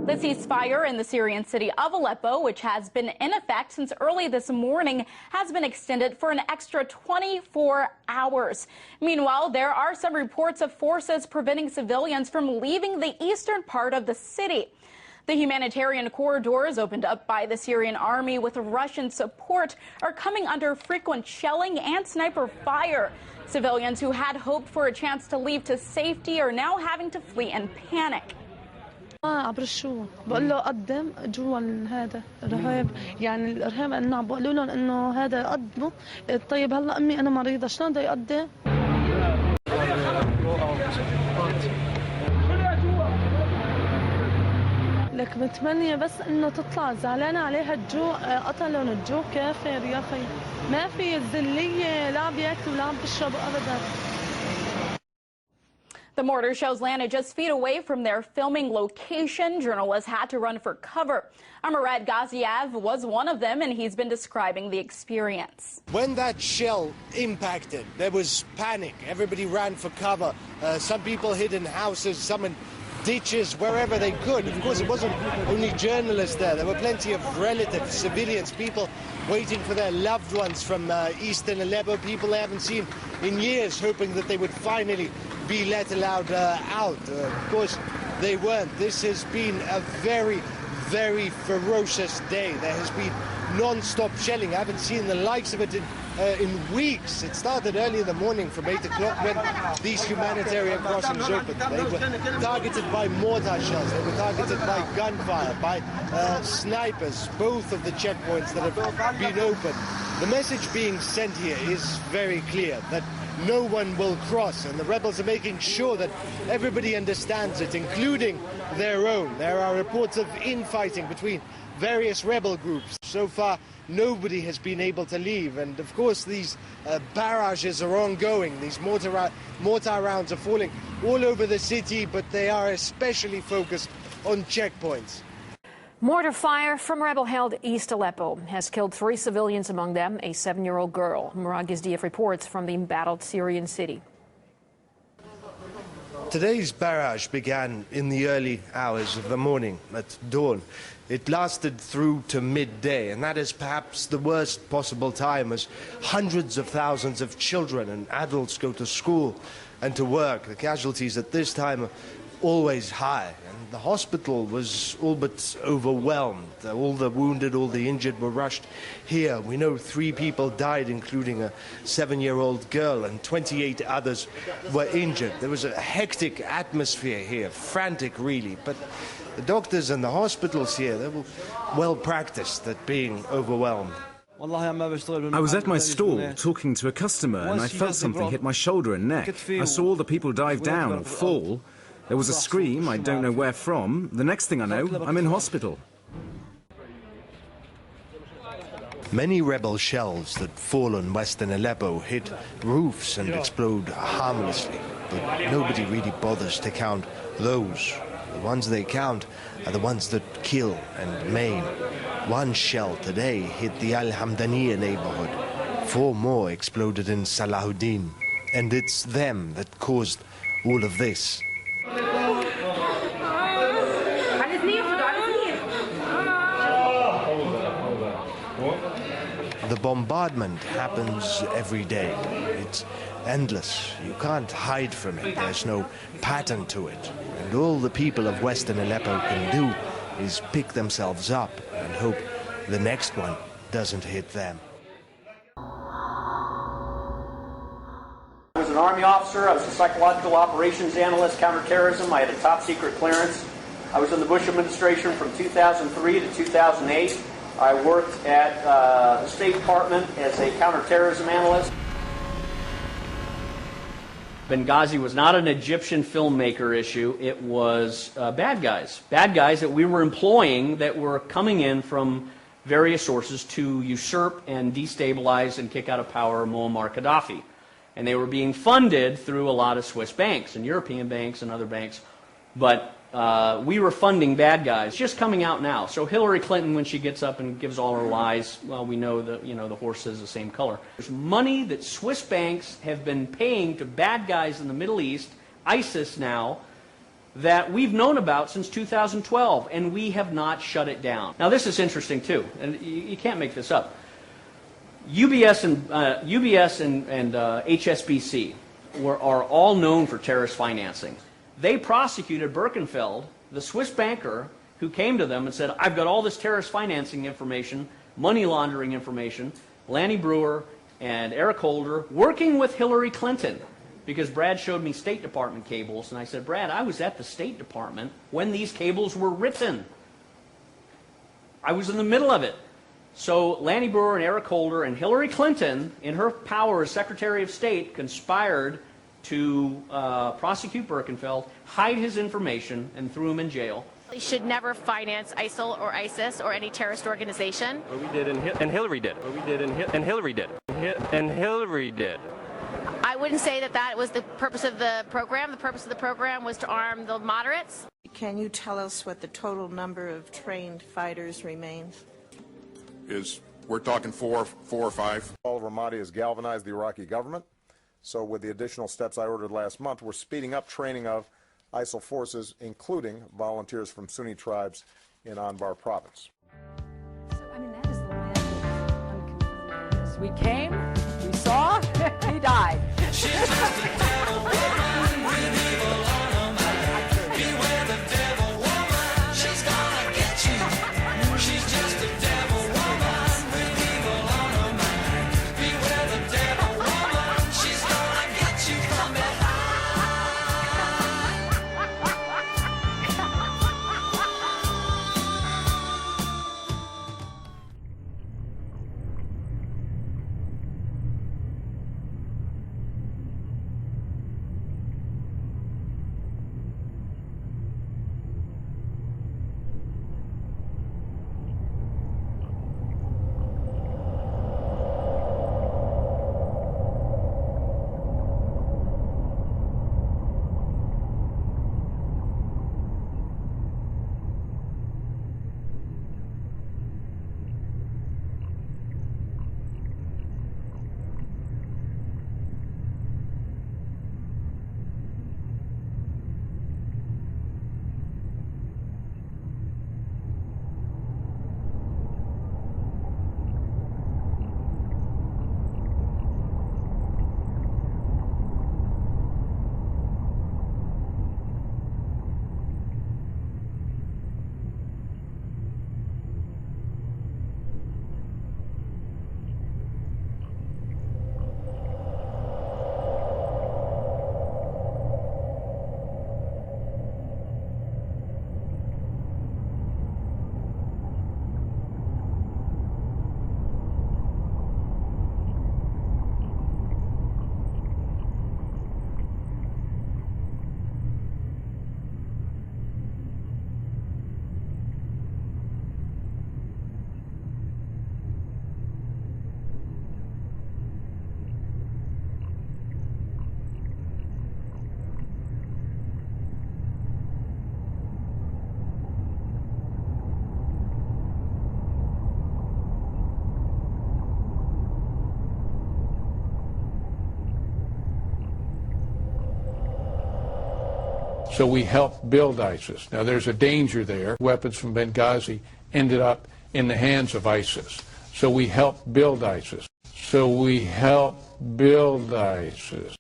The ceasefire in the Syrian city of Aleppo, which has been in effect since early this morning, has been extended for an extra 24 hours. Meanwhile, there are some reports of forces preventing civilians from leaving the eastern part of the city. The humanitarian corridors opened up by the Syrian army with Russian support are coming under frequent shelling and sniper fire. Civilians who had hoped for a chance to leave to safety are now having to flee in panic. عبر الشو بقول له قدم جوا هذا الارهاب يعني الارهاب انه عم بقولوا لهم انه هذا قدموا طيب هلا امي انا مريضه شلون بده يقدم لك متمنيه بس انه تطلع زعلانه عليها الجوع قتلهم الجوع كافر يا اخي ما في الذليه لا بياكلوا لا بيشربوا ابدا. The mortar shells landed just feet away from their filming location. Journalists had to run for cover. Amarat Gaziev was one of them, and he's been describing the experience. When that shell impacted, there was panic. Everybody ran for cover. Some people hid in houses, some in ditches, wherever they could. Of course, it wasn't only journalists there. There were plenty of relatives, civilians, people waiting for their loved ones from eastern Aleppo, people they haven't seen in years, hoping that they would finally be let allowed out. Of course, they weren't. This has been a very, very ferocious day. There has been non-stop shelling. I haven't seen the likes of it in weeks. It started early in the morning from 8 o'clock when these humanitarian crossings opened. They were targeted by mortar shells. They were targeted by gunfire, by snipers, both of the checkpoints that have been opened. The message being sent here is very clear, that no one will cross, and the rebels are making sure that everybody understands it, including their own. There are reports of infighting between various rebel groups. So far, nobody has been able to leave, and of course these barrages are ongoing. These mortar rounds are falling all over the city, but they are especially focused on checkpoints. Mortar fire from rebel-held East Aleppo has killed 3 civilians, among them a 7-year-old girl. Murad Gizdiyev reports from the embattled Syrian city. Today's barrage began in the early hours of the morning, at dawn. It lasted through to midday, and that is perhaps the worst possible time, as hundreds of thousands of children and adults go to school and to work. The casualties at this time are always high, and the hospital was all but overwhelmed. All the wounded, all the injured were rushed here. We know 3 people died, including a 7-year-old girl, and 28 others were injured. There was a hectic atmosphere here, frantic really, but the doctors and the hospitals here, they were well practiced at being overwhelmed. I was at my stall talking to a customer, and I felt something hit my shoulder and neck. I saw all the people dive down or fall. There was a scream, I don't know where from. The next thing I know, I'm in hospital. Many rebel shells that fall on western Aleppo hit roofs and explode harmlessly, but nobody really bothers to count those. The ones they count are the ones that kill and maim. 1 shell today hit the Al-Hamdaniya neighborhood. 4 more exploded in Salahuddin, and it's them that caused all of this. The bombardment happens every day. It's endless. You can't hide from it. There's no pattern to it. And all the people of western Aleppo can do is pick themselves up and hope the next one doesn't hit them. I was an Army officer. I was a psychological operations analyst, counterterrorism. I had a top secret clearance. I was in the Bush administration from 2003 to 2008. I worked at the State Department as a counterterrorism analyst. Benghazi was not an Egyptian filmmaker issue. It was bad guys. Bad guys that we were employing that were coming in from various sources to usurp and destabilize and kick out of power Muammar Gaddafi. And they were being funded through a lot of Swiss banks and European banks and other banks. But we were funding bad guys. It's just coming out now. So Hillary Clinton, when she gets up and gives all her lies, well, we know that, the horse is the same color. There's money that Swiss banks have been paying to bad guys in the Middle East, ISIS now, that we've known about since 2012, and we have not shut it down. Now, this is interesting, too, and you can't make this up. UBS and HSBC are all known for terrorist financing. They prosecuted Birkenfeld, the Swiss banker, who came to them and said, I've got all this terrorist financing information, money laundering information, Lanny Brewer and Eric Holder, working with Hillary Clinton. Because Brad showed me State Department cables, and I said, Brad, I was at the State Department when these cables were written. I was in the middle of it. So Lanny Brewer and Eric Holder and Hillary Clinton, in her power as Secretary of State, conspired to prosecute Birkenfeld, hide his information, and threw him in jail. We should never finance ISIL or ISIS or any terrorist organization. Well, we did, and Hillary did. Well, we did, and Hillary did. And Hillary did. I wouldn't say that that was the purpose of the program. The purpose of the program was to arm the moderates. Can you tell us what the total number of trained fighters remains? We're talking four or five. Al-Ramadi has galvanized the Iraqi government. So with the additional steps I ordered last month, we're speeding up training of ISIL forces, including volunteers from Sunni tribes in Anbar province. So, I mean, that is the land of unconfirmed. We came, we saw, he died. So we helped build ISIS. Now there's a danger there. Weapons from Benghazi ended up in the hands of ISIS. So we helped build ISIS. So we helped build ISIS.